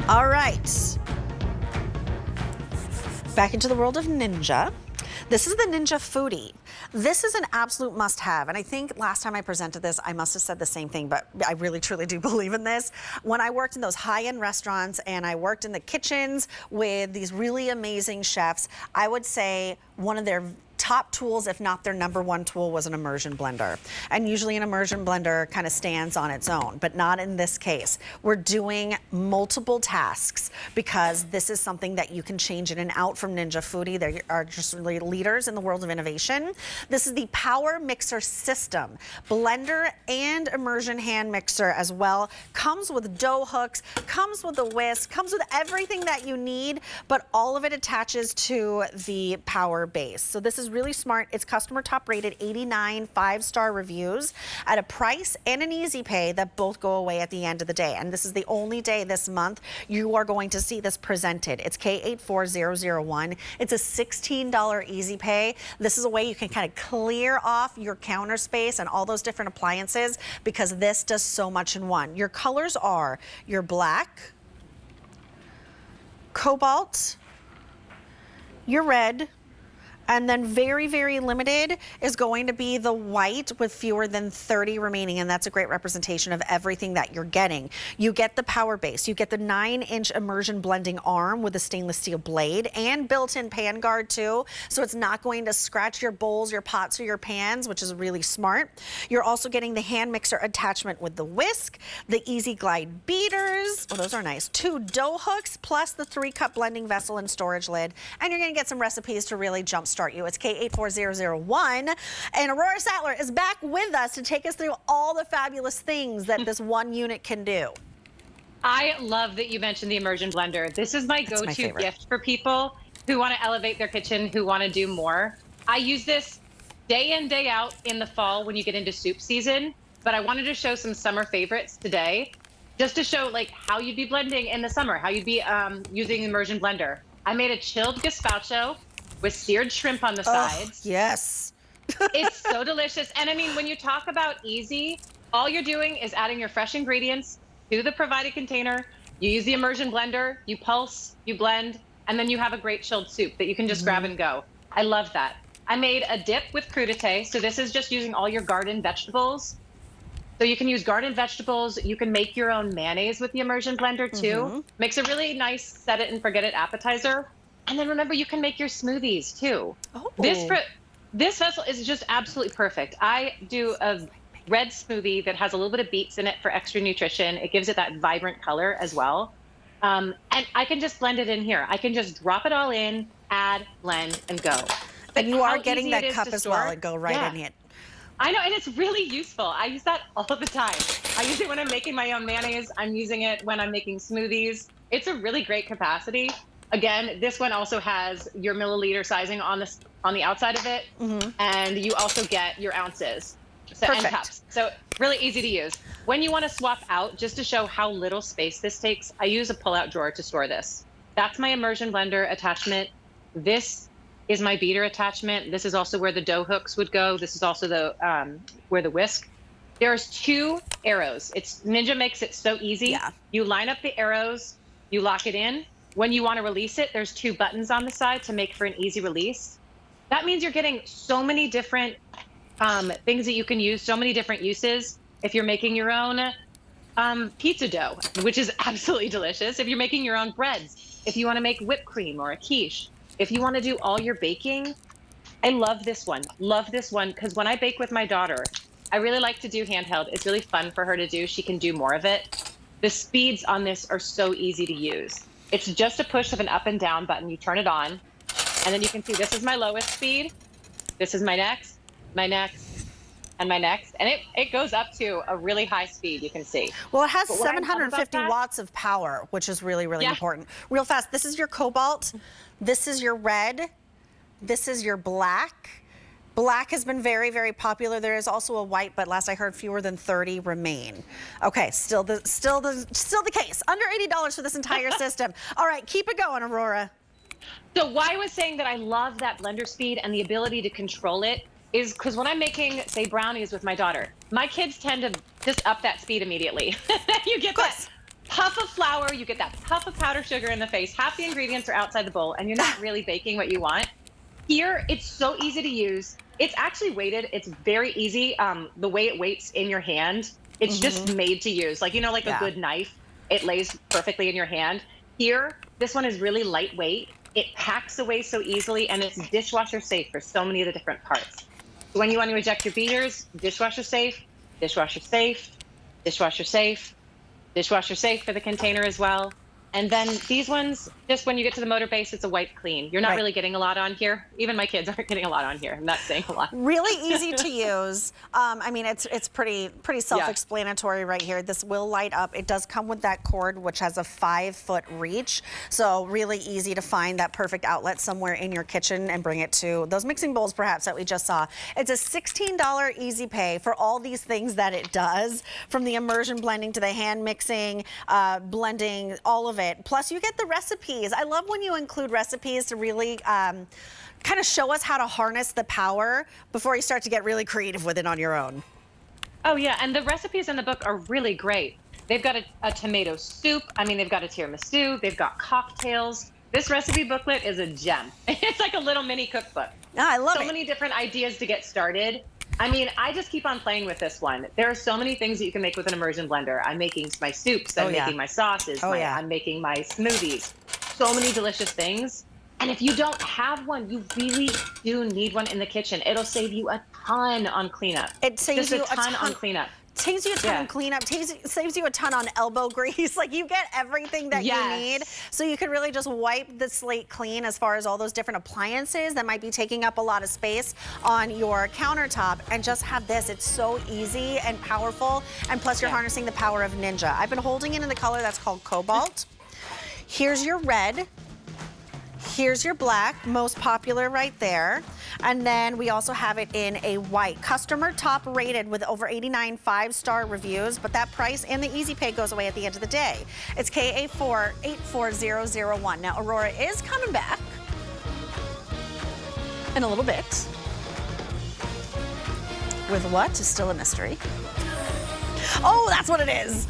All right. Back into the world of Ninja. This is the Ninja Foodie. This is an absolute must-have, and I think last time I presented this, I must have said the same thing, but I really truly do believe in this. When I worked in those high-end restaurants and I worked in the kitchens with these really amazing chefs, I would say one of their top tools, if not their #1 tool, was an immersion blender. And usually an immersion blender kind of stands on its own, but not in this case. We're doing multiple tasks because this is something that you can change in and out from Ninja Foodie. They are just really leaders in the world of innovation. This is the Power Mixer System. Blender and immersion hand mixer as well. Comes with dough hooks, comes with a whisk, comes with everything that you need, but all of it attaches to the power base. So this is really smart. It's customer top rated, 89 5-star reviews at a price and an easy pay that both go away at the end of the day. And this is the only day this month you are going to see this presented. It's K84001. It's a $16 easy pay. This is a way you can kind of clear off your counter space and all those different appliances because this does so much in one. Your colors are your black, cobalt, your red, and then very, very limited is going to be the white with fewer than 30 remaining, and that's a great representation of everything that you're getting. You get the power base, you get the 9-inch immersion blending arm with a stainless steel blade and built-in pan guard too, so it's not going to scratch your bowls, your pots, or your pans, which is really smart. You're also getting the hand mixer attachment with the whisk, the Easy Glide beaters, oh those are nice, 2 dough hooks, plus the 3-cup blending vessel and storage lid, and you're gonna get some recipes to really jumpstart you. It's K84001, and Aurora Sattler is back with us to take us through all the fabulous things that this one unit can do. I love that you mentioned the immersion blender. This is my go-to gift for people who want to elevate their kitchen, who want to do more. I use this day in, day out in the fall when you get into soup season, but I wanted to show some summer favorites today, just to show like how you'd be blending in the summer, how you'd be using immersion blender. I made a chilled gazpacho with seared shrimp on the sides. Yes. It's so delicious. And I mean, when you talk about easy, all you're doing is adding your fresh ingredients to the provided container. You use the immersion blender, you pulse, you blend, and then you have a great chilled soup that you can just grab and go. I love that. I made a dip with crudité. So this is just using all your garden vegetables. So you can use garden vegetables. You can make your own mayonnaise with the immersion blender too. Makes a really nice set it and forget it appetizer. And then remember, you can make your smoothies too. Oh. This vessel is just absolutely perfect. I do a red smoothie that has a little bit of beets in it for extra nutrition. It gives it that vibrant color as well. And I can just blend it in here. I can just drop it all in, add, blend, and go. And you are getting that cup as well and go right in it. I know, and it's really useful. I use that all the time. I use it when I'm making my own mayonnaise. I'm using it when I'm making smoothies. It's a really great capacity. Again, this one also has your milliliter sizing on the outside of it, and you also get your ounces and cups. So really easy to use. When you want to swap out, just to show how little space this takes, I use a pull-out drawer to store this. That's my immersion blender attachment. This is my beater attachment. This is also where the dough hooks would go. This is also the where the whisk. There's 2 arrows. Ninja makes it so easy. Yeah. You line up the arrows, you lock it in. When you want to release it, there's 2 buttons on the side to make for an easy release. That means you're getting so many different things that you can use, so many different uses. If you're making your own pizza dough, which is absolutely delicious. If you're making your own breads, if you want to make whipped cream or a quiche, if you want to do all your baking, I love this one. Love this one because when I bake with my daughter, I really like to do handheld. It's really fun for her to do. She can do more of it. The speeds on this are so easy to use. It's just a push of an up and down button. You turn it on, and then you can see this is my lowest speed. This is my next, and my next. And it goes up to a really high speed, you can see. Well, it has 750 watts of power, which is really, really important. Real fast, this is your cobalt, this is your red, this is your black. Black has been very, very popular. There is also a white, but last I heard, fewer than 30 remain. Okay, still the case. Under $80 for this entire system. All right, keep it going, Aurora. So why I was saying that I love that blender speed and the ability to control it is because when I'm making, say, brownies with my daughter, my kids tend to just up that speed immediately. You get that puff of flour, you get that puff of powdered sugar in the face, half the ingredients are outside the bowl, and you're not really baking what you want. Here, it's so easy to use. It's actually weighted. It's very easy. The way it weights in your hand, it's just made to use. Like, like a good knife, it lays perfectly in your hand. Here, this one is really lightweight. It packs away so easily, and it's dishwasher safe for so many of the different parts. So when you want to eject your beaters, dishwasher safe, dishwasher safe, dishwasher safe, dishwasher safe for the container as well. And then these ones, just when you get to the motor base, it's a wipe clean. You're not really getting a lot on here. Even my kids aren't getting a lot on here. I'm not saying a lot. Really easy to use. I mean, it's pretty self-explanatory right here. This will light up. It does come with that cord, which has a 5-foot reach. So really easy to find that perfect outlet somewhere in your kitchen and bring it to those mixing bowls, perhaps, that we just saw. It's a $16 easy pay for all these things that it does, from the immersion blending to the hand mixing, blending, all of it. Plus, you get the recipes. I love when you include recipes to really kind of show us how to harness the power before you start to get really creative with it on your own. Oh, yeah. And the recipes in the book are really great. They've got a tomato soup. I mean, they've got a tiramisu. They've got cocktails. This recipe booklet is a gem. It's like a little mini cookbook. I love it. So many different ideas to get started. I mean, I just keep on playing with this one. There are so many things that you can make with an immersion blender. I'm making my soups. I'm making my sauces. I'm making my smoothies. So many delicious things. And if you don't have one, you really do need one in the kitchen. It'll save you a ton on cleanup. It saves you a ton on cleanup. Saves you a ton on cleanup, saves you a ton on elbow grease. Like, you get everything that you need. So you can really just wipe the slate clean as far as all those different appliances that might be taking up a lot of space on your countertop, and just have this. It's so easy and powerful. And plus, you're harnessing the power of Ninja. I've been holding it in the color that's called Cobalt. Here's your red. Here's your black, most popular right there. And then we also have it in a white. Customer top rated with over 89 5-star reviews, but that price and the easy pay goes away at the end of the day. It's KA4 84001. Now, Aurora is coming back in a little bit with what is still a mystery. Oh, that's what it is.